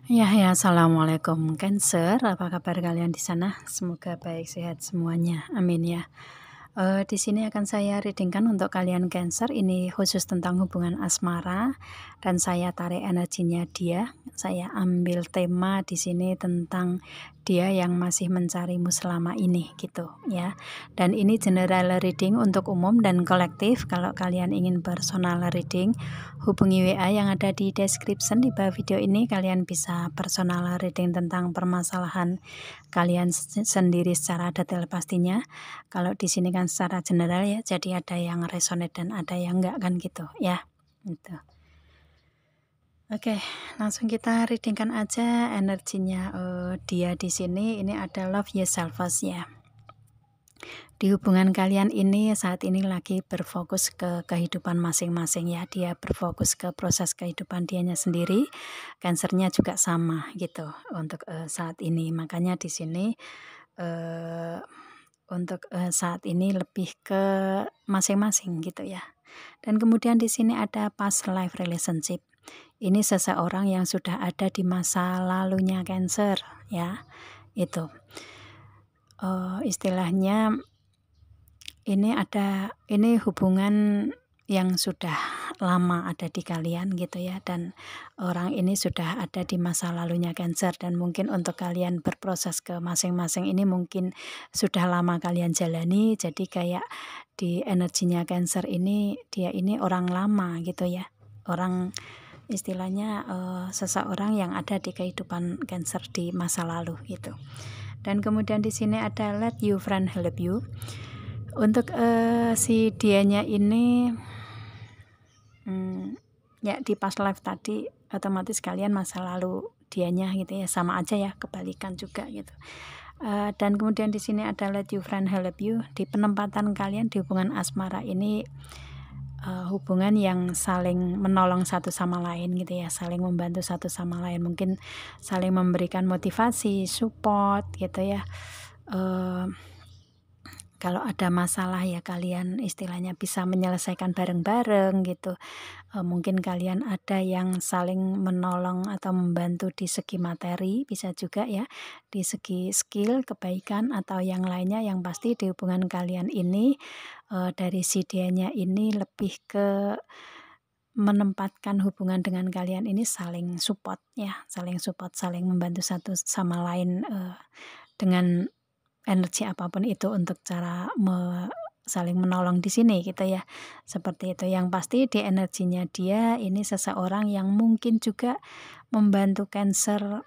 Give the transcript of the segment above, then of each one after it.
Assalamualaikum Cancer, apa kabar kalian di sana? Semoga baik sehat semuanya, amin ya. Di sini akan saya readingkan untuk kalian Cancer, ini khusus tentang hubungan asmara dan saya tarik energinya dia. Saya ambil tema di sini tentang dia yang masih mencarimu selama ini gitu ya. Dan ini general reading untuk umum dan kolektif. Kalau kalian ingin personal reading, hubungi WA yang ada di description di bawah video ini. Kalian bisa personal reading tentang permasalahan kalian sendiri secara detail pastinya. Kalau di sini kan secara general ya, jadi ada yang resonate dan ada yang enggak kan gitu ya. Gitu. Oke, langsung kita readingkan aja energinya dia di sini. Ini ada love yourself first ya. Di hubungan kalian ini saat ini lagi berfokus ke kehidupan masing-masing ya. Dia berfokus ke proses kehidupan dianya sendiri. Cancernya juga sama gitu untuk saat ini. Makanya di sini untuk saat ini lebih ke masing-masing gitu ya. Dan kemudian di sini ada past life relationship. Ini seseorang yang sudah ada di masa lalunya Cancer ya. Itu istilahnya ini hubungan yang sudah lama ada di kalian gitu ya, dan orang ini sudah ada di masa lalunya Cancer, dan mungkin untuk kalian berproses ke masing-masing ini mungkin sudah lama kalian jalani. Jadi kayak di energinya Cancer ini, dia ini orang lama gitu ya, orang istilahnya seseorang yang ada di kehidupan Cancer di masa lalu gitu. Dan kemudian di sini ada let you friend help you. Untuk si dianya ini ya di past life tadi otomatis kalian masa lalu dianya gitu ya, sama aja ya, kebalikan juga gitu. Dan kemudian di sini ada let you friend help you. Di penempatan kalian di hubungan asmara ini hubungan yang saling menolong satu sama lain gitu ya, saling membantu satu sama lain, mungkin saling memberikan motivasi, support gitu ya. Kalau ada masalah ya kalian istilahnya bisa menyelesaikan bareng-bareng gitu. Mungkin kalian ada yang saling menolong atau membantu di segi materi, bisa juga ya, di segi skill, kebaikan atau yang lainnya. Yang pasti di hubungan kalian ini dari si dianya ini lebih ke menempatkan hubungan dengan kalian ini saling support ya, saling support, saling membantu satu sama lain dengan energi apapun itu untuk cara saling menolong di sini gitu ya. Seperti itu. Yang pasti di energinya dia ini seseorang yang mungkin juga membantu Cancer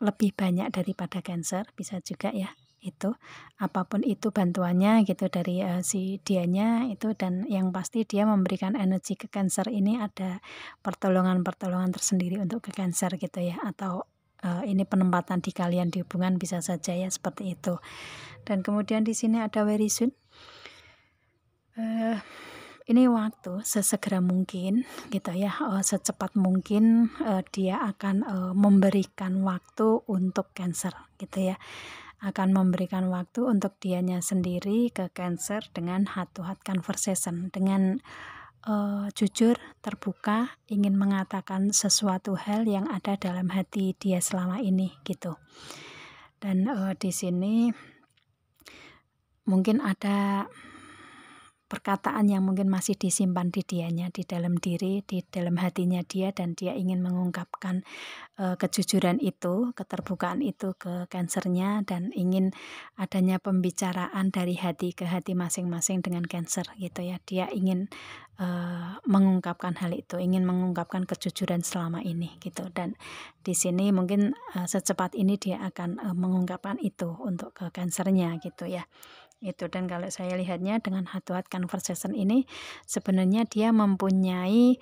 lebih banyak daripada Cancer, bisa juga ya. Itu apapun itu bantuannya gitu dari si dianya itu, dan yang pasti dia memberikan energi ke Cancer ini ada pertolongan-pertolongan tersendiri untuk ke Cancer gitu ya, atau ini penempatan di kalian di hubungan bisa saja ya, seperti itu. Dan kemudian di sini ada very soon. Ini waktu sesegera mungkin gitu ya, secepat mungkin dia akan memberikan waktu untuk Cancer gitu ya, akan memberikan waktu untuk dianya sendiri ke Cancer dengan heart to heart conversation, dengan jujur, terbuka, ingin mengatakan sesuatu hal yang ada dalam hati dia selama ini gitu. Dan di sini mungkin ada perkataan yang mungkin masih disimpan di dianya, di dalam diri, di dalam hatinya dia, dan dia ingin mengungkapkan kejujuran itu, keterbukaan itu ke Cancernya, dan ingin adanya pembicaraan dari hati ke hati masing-masing dengan Cancer gitu ya. Dia ingin mengungkapkan hal itu, ingin mengungkapkan kejujuran selama ini gitu. Dan di sini mungkin secepat ini dia akan mengungkapkan itu untuk ke Cancernya gitu ya. Itu. Dan kalau saya lihatnya dengan heart to heart conversation ini sebenarnya dia mempunyai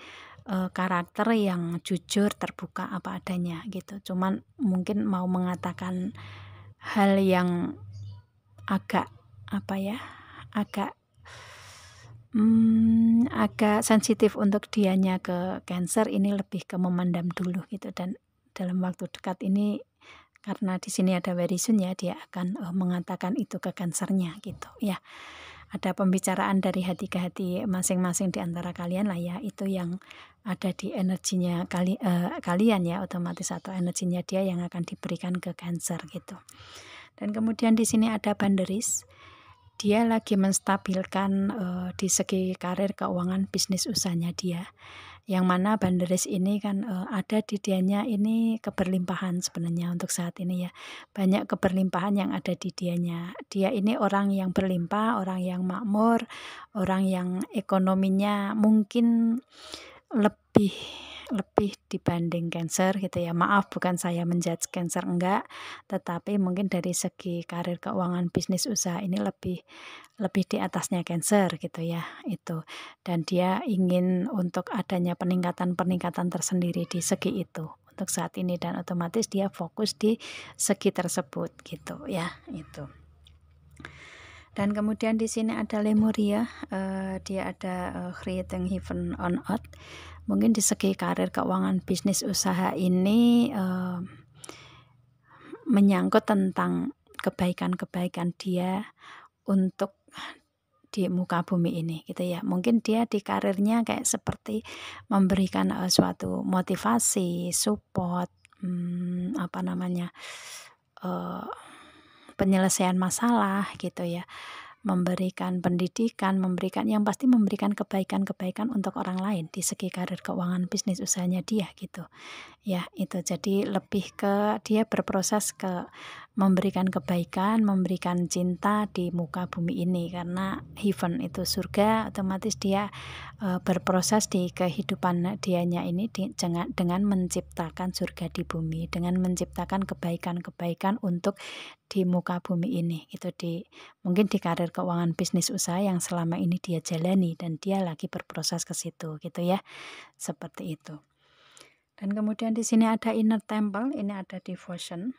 karakter yang jujur, terbuka apa adanya gitu. Cuman mungkin mau mengatakan hal yang agak agak sensitif untuk dianya ke Cancer ini, lebih ke memendam dulu gitu. Dan dalam waktu dekat ini, karena di sini ada very soon ya, dia akan mengatakan itu ke Cancernya gitu ya. ada pembicaraan dari hati ke hati masing-masing di antara kalian lah ya, itu yang ada di energinya kalian ya, otomatis, atau energinya dia yang akan diberikan ke Cancer gitu. Dan kemudian di sini ada boundaries. Dia lagi menstabilkan di segi karir, keuangan, bisnis usahanya dia. Yang mana boundaries ini kan ada di dianya ini keberlimpahan sebenarnya untuk saat ini ya. Banyak keberlimpahan yang ada di dianya. Dia ini orang yang berlimpah, orang yang makmur, orang yang ekonominya mungkin lebih dibanding Cancer gitu ya. Maaf, bukan saya menjudge Cancer, enggak, tetapi mungkin dari segi karir, keuangan, bisnis usaha ini lebih di atasnya Cancer gitu ya, itu. Dan dia ingin untuk adanya peningkatan tersendiri di segi itu untuk saat ini, dan otomatis dia fokus di segi tersebut gitu ya, itu. Dan kemudian di sini ada Lemuria, dia ada creating heaven on earth. Mungkin di segi karir, keuangan, bisnis usaha ini menyangkut tentang kebaikan-kebaikan dia untuk di muka bumi ini gitu ya. Mungkin dia di karirnya kayak seperti memberikan suatu motivasi, support, penyelesaian masalah gitu ya, memberikan pendidikan, yang pasti memberikan kebaikan-kebaikan untuk orang lain di segi karir, keuangan, bisnis usahanya dia gitu ya. Itu jadi lebih ke dia berproses ke memberikan kebaikan, memberikan cinta di muka bumi ini, karena heaven itu surga, otomatis dia berproses di kehidupan dianya ini dengan menciptakan surga di bumi, dengan menciptakan kebaikan-kebaikan untuk di muka bumi ini, itu mungkin di karir, keuangan, bisnis usaha yang selama ini dia jalani, dan dia lagi berproses ke situ gitu ya, seperti itu. Dan kemudian di sini ada inner temple, ini ada devotion.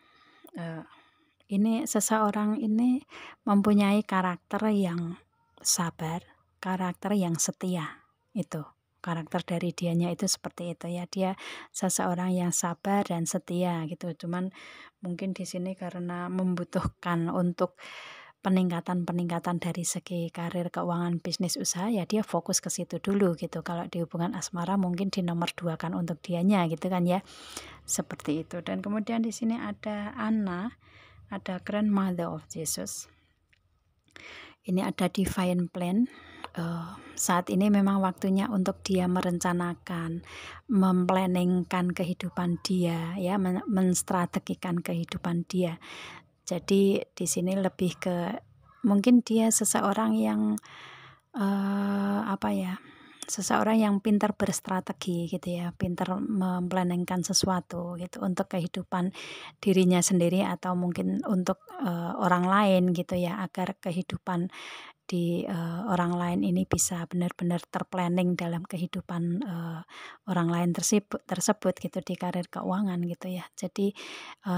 Ini seseorang ini mempunyai karakter yang sabar, karakter yang setia. Itu karakter dari dianya itu seperti itu ya. Dia seseorang yang sabar dan setia gitu. Cuman mungkin di sini karena membutuhkan untuk peningkatan dari segi karir, keuangan, bisnis usaha, ya dia fokus ke situ dulu gitu. Kalau di hubungan asmara mungkin di nomor 2 kan untuk dianya gitu kan ya. Seperti itu. Dan kemudian di sini ada Anna, ada Grandmother of Jesus. Ini ada divine plan. Saat ini memang waktunya untuk dia merencanakan, memplanningkan kehidupan dia ya, menstrategikan kehidupan dia. Jadi di sini lebih ke mungkin dia seseorang yang seseorang yang pintar berstrategi gitu ya, pintar memplanningkan sesuatu gitu untuk kehidupan dirinya sendiri atau mungkin untuk orang lain gitu ya, agar kehidupan di orang lain ini bisa benar-benar terplanning dalam kehidupan orang lain tersebut gitu, di karir, keuangan gitu ya. Jadi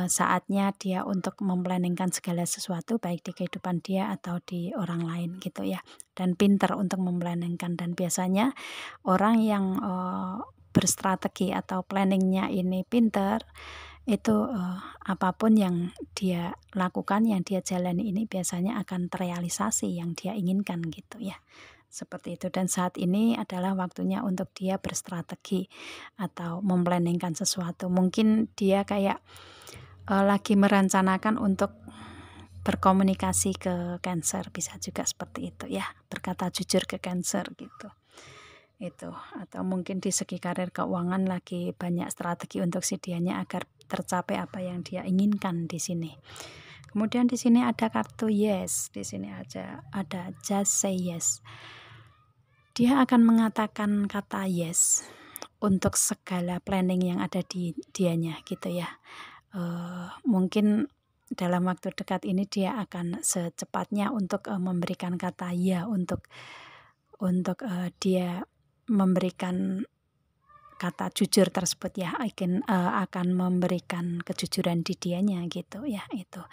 saatnya dia untuk memplanningkan segala sesuatu baik di kehidupan dia atau di orang lain gitu ya, dan pintar untuk memplanningkan. Dan biasanya orang yang berstrategi atau planningnya ini pintar, itu apapun yang dia lakukan, yang dia jalani ini biasanya akan terrealisasi yang dia inginkan gitu ya, seperti itu. Dan saat ini adalah waktunya untuk dia berstrategi atau memplanningkan sesuatu. Mungkin dia kayak lagi merencanakan untuk berkomunikasi ke Cancer, bisa juga seperti itu ya, berkata jujur ke Cancer gitu. Itu, atau mungkin di segi karir, keuangan lagi banyak strategi untuk si dianya agar tercapai apa yang dia inginkan di sini. Kemudian di sini ada kartu yes, di sini ada just say yes. Dia akan mengatakan kata yes untuk segala planning yang ada di dianya gitu ya. Mungkin dalam waktu dekat ini dia akan secepatnya untuk memberikan kata ya, untuk dia memberikan kata jujur tersebut ya, akan memberikan kejujuran di dianya gitu ya, itu.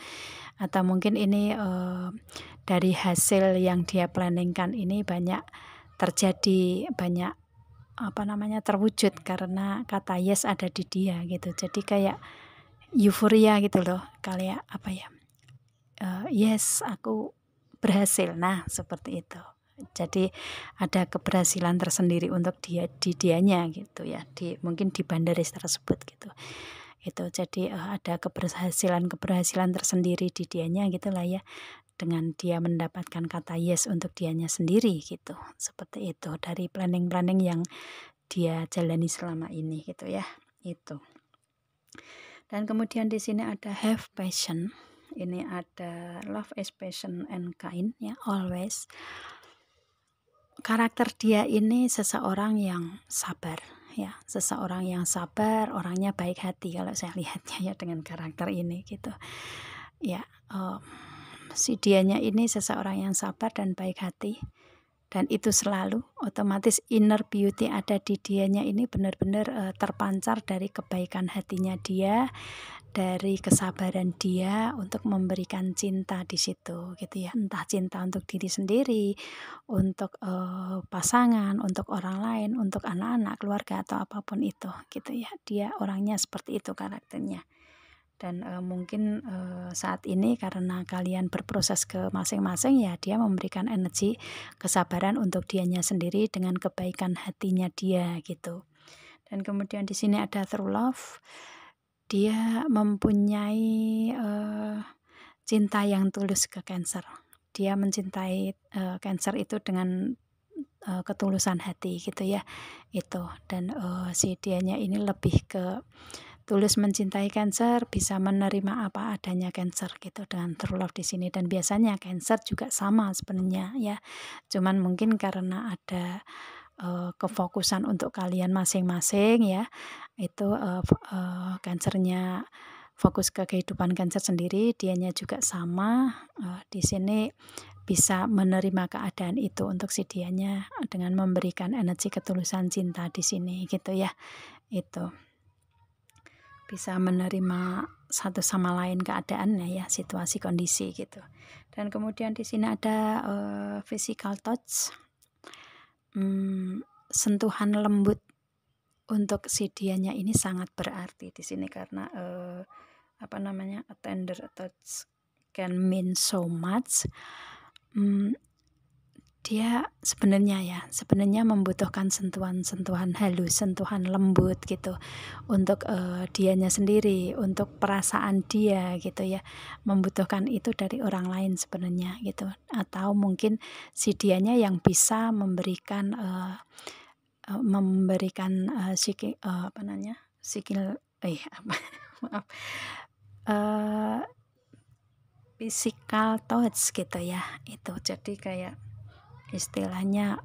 Atau mungkin ini dari hasil yang dia planningkan ini banyak terjadi, banyak terwujud karena kata yes ada di dia gitu. Jadi kayak euforia gitu loh, kayak yes, aku berhasil. Nah, seperti itu. Jadi ada keberhasilan tersendiri untuk di dianya gitu ya, mungkin di bandaris tersebut gitu. Itu jadi ada keberhasilan tersendiri di dianya gitulah ya, dengan dia mendapatkan kata yes untuk dianya sendiri gitu. Seperti itu dari planning-planning yang dia jalani selama ini gitu ya. Itu. Dan kemudian di sini ada have passion. Ini ada love is passion and kind ya, always. Karakter dia ini seseorang yang sabar ya, seseorang yang sabar, orangnya baik hati kalau saya lihatnya ya dengan karakter ini gitu. Ya, si dianya ini seseorang yang sabar dan baik hati, dan itu selalu otomatis inner beauty ada di dianya ini benar-benar terpancar dari kebaikan hatinya dia, dari kesabaran dia untuk memberikan cinta di situ gitu ya, entah cinta untuk diri sendiri, untuk pasangan, untuk orang lain, untuk anak-anak, keluarga atau apapun itu gitu ya. Dia orangnya seperti itu karakternya. Dan mungkin saat ini karena kalian berproses ke masing-masing ya, dia memberikan energi kesabaran untuk dianya sendiri dengan kebaikan hatinya dia gitu. Dan kemudian di sini ada true love. Dia mempunyai cinta yang tulus ke Cancer. Dia mencintai Cancer itu dengan ketulusan hati gitu ya. Itu. Dan si dianya ini lebih ke tulus mencintai Cancer, bisa menerima apa adanya Cancer gitu dengan true love di sini. Dan biasanya Cancer juga sama sebenarnya ya. Cuman mungkin karena ada kefokusan untuk kalian masing-masing ya, itu Cancernya fokus ke kehidupan Cancer sendiri, dianya juga sama. Di sini bisa menerima keadaan itu untuk si dianya dengan memberikan energi ketulusan cinta di sini gitu ya. Itu bisa menerima satu sama lain keadaannya ya, situasi kondisi gitu. Dan kemudian di sini ada physical touch. Sentuhan lembut untuk si dianya ini sangat berarti di sini karena a tender touch can mean so much. Dia sebenarnya membutuhkan sentuhan halus, sentuhan lembut gitu untuk dianya sendiri, untuk perasaan dia gitu ya, membutuhkan itu dari orang lain sebenarnya gitu. Atau mungkin si dianya yang bisa memberikan physical touch gitu ya. Itu jadi kayak istilahnya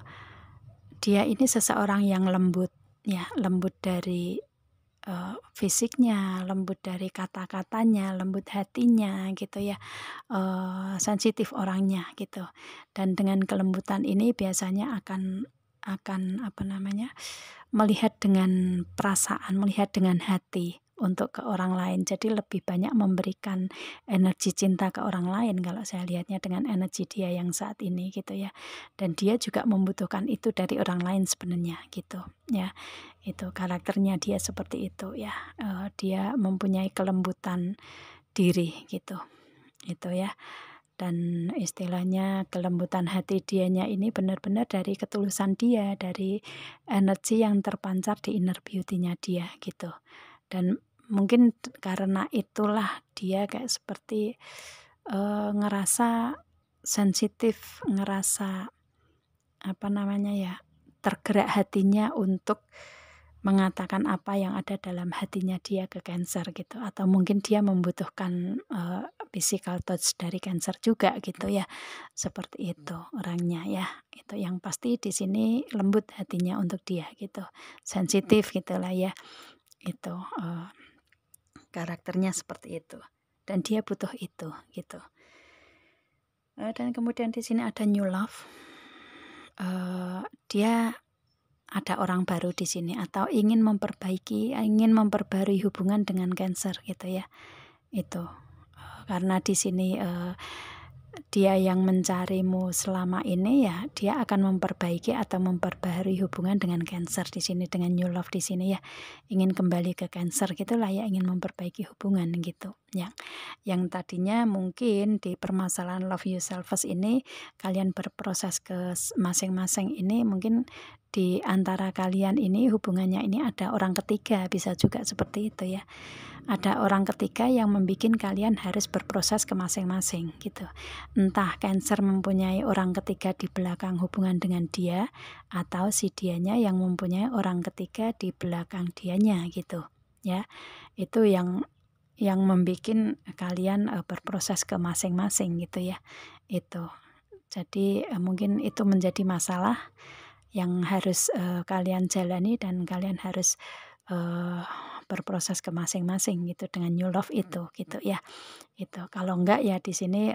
dia ini seseorang yang lembut ya, lembut dari fisiknya, lembut dari kata-katanya, lembut hatinya gitu ya, sensitif orangnya gitu. Dan dengan kelembutan ini biasanya akan melihat dengan perasaan, melihat dengan hati untuk ke orang lain. Jadi lebih banyak memberikan energi cinta ke orang lain kalau saya lihatnya dengan energi dia yang saat ini gitu ya. Dan dia juga membutuhkan itu dari orang lain sebenarnya gitu ya. Itu karakternya dia seperti itu ya. Dia mempunyai kelembutan diri gitu. Itu ya. Dan istilahnya kelembutan hati dianya ini benar-benar dari ketulusan dia, dari energi yang terpancar di inner beauty-nya dia gitu. Dan mungkin karena itulah dia kayak seperti ngerasa sensitif, ngerasa tergerak hatinya untuk mengatakan apa yang ada dalam hatinya dia ke Cancer gitu. Atau mungkin dia membutuhkan physical touch dari Cancer juga gitu ya. Seperti itu orangnya ya. Itu yang pasti di sini lembut hatinya untuk dia gitu. Sensitif gitulah ya. Itu karakternya seperti itu. Dan dia butuh itu gitu. Dan kemudian di sini ada new love. Dia ada orang baru di sini atau ingin memperbarui hubungan dengan Cancer gitu ya. Itu karena di sini dia yang mencarimu selama ini, ya dia akan memperbaiki atau memperbaharui hubungan dengan Cancer di sini, dengan new love di sini ya. Ingin kembali ke Cancer gitulah ya, ingin memperbaiki hubungan gitu. Yang tadinya mungkin di permasalahan love yourself first ini kalian berproses ke masing-masing ini, mungkin di antara kalian ini hubungannya ini ada orang ketiga, bisa juga seperti itu ya. Ada orang ketiga yang membuat kalian harus berproses ke masing-masing gitu. Entah Cancer mempunyai orang ketiga di belakang hubungan dengan dia, atau si dianya yang mempunyai orang ketiga di belakang dianya gitu ya. Itu yang membuat kalian berproses ke masing-masing gitu ya. Itu. Jadi mungkin itu menjadi masalah yang harus kalian jalani, dan kalian harus berproses ke masing-masing gitu dengan new love itu gitu ya. Itu. Kalau enggak ya di sini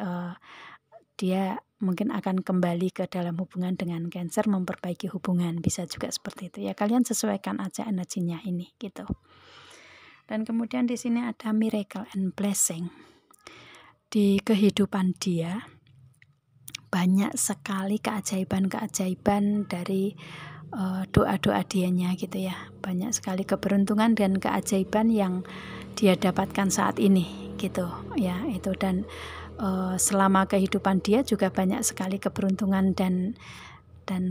dia mungkin akan kembali ke dalam hubungan dengan Cancer, memperbaiki hubungan, bisa juga seperti itu ya. Kalian sesuaikan aja energinya ini gitu. Dan kemudian di sini ada miracle and blessing. Di kehidupan dia banyak sekali keajaiban-keajaiban dari doa-doa dianya gitu ya. Banyak sekali keberuntungan dan keajaiban yang dia dapatkan saat ini gitu ya. Itu, dan selama kehidupan dia juga banyak sekali keberuntungan dan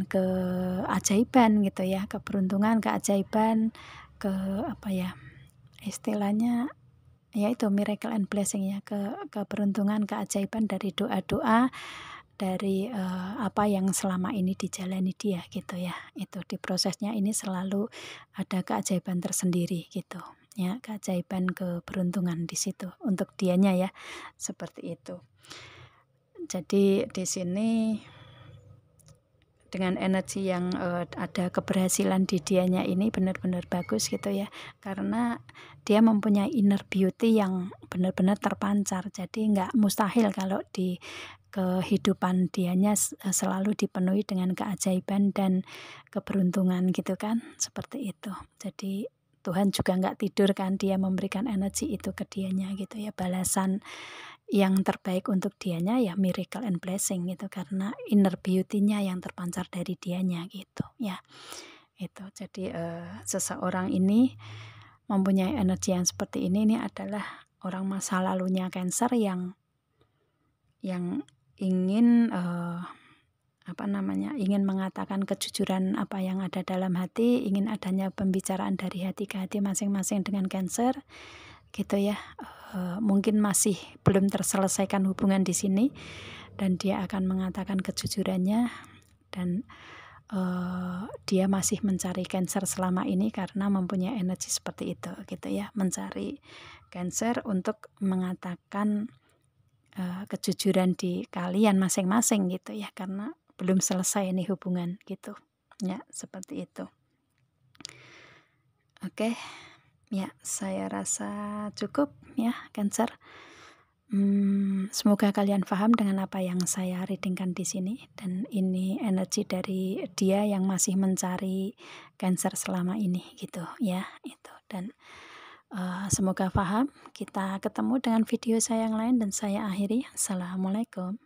keajaiban gitu ya. Keberuntungan, keajaiban, apa ya istilahnya ya, itu miracle and blessing ya, keberuntungan, keajaiban dari doa-doa, dari apa yang selama ini dijalani dia gitu ya. Itu di prosesnya ini selalu ada keajaiban tersendiri gitu ya, keajaiban keberuntungan di situ untuk dianya ya, seperti itu. Jadi di sini dengan energi yang ada keberhasilan di dianya ini benar-benar bagus gitu ya, karena dia mempunyai inner beauty yang benar-benar terpancar. Jadi nggak mustahil kalau di kehidupan dianya selalu dipenuhi dengan keajaiban dan keberuntungan gitu kan, seperti itu. Jadi Tuhan juga nggak tidur kan, dia memberikan energi itu ke dianya gitu ya. Balasan yang terbaik untuk dianya ya miracle and blessing gitu, karena inner beauty-nya yang terpancar dari dianya gitu ya. Itu. Jadi seseorang ini mempunyai energi yang seperti ini adalah orang masa lalunya Cancer yang ingin ingin mengatakan kejujuran apa yang ada dalam hati, ingin adanya pembicaraan dari hati ke hati masing-masing dengan Cancer gitu ya. Mungkin masih belum terselesaikan hubungan di sini, dan dia akan mengatakan kejujurannya, dan dia masih mencari Cancer selama ini karena mempunyai energi seperti itu gitu ya, mencari Cancer untuk mengatakan kejujuran di kalian masing-masing gitu ya, karena belum selesai nih hubungan gitu ya, seperti itu. Oke. Ya, saya rasa cukup ya Cancer. Semoga kalian paham dengan apa yang saya readingkan di sini, dan ini energi dari dia yang masih mencari Cancer selama ini gitu ya. Itu, dan semoga paham. Kita ketemu dengan video saya yang lain, dan saya akhiri. Assalamualaikum.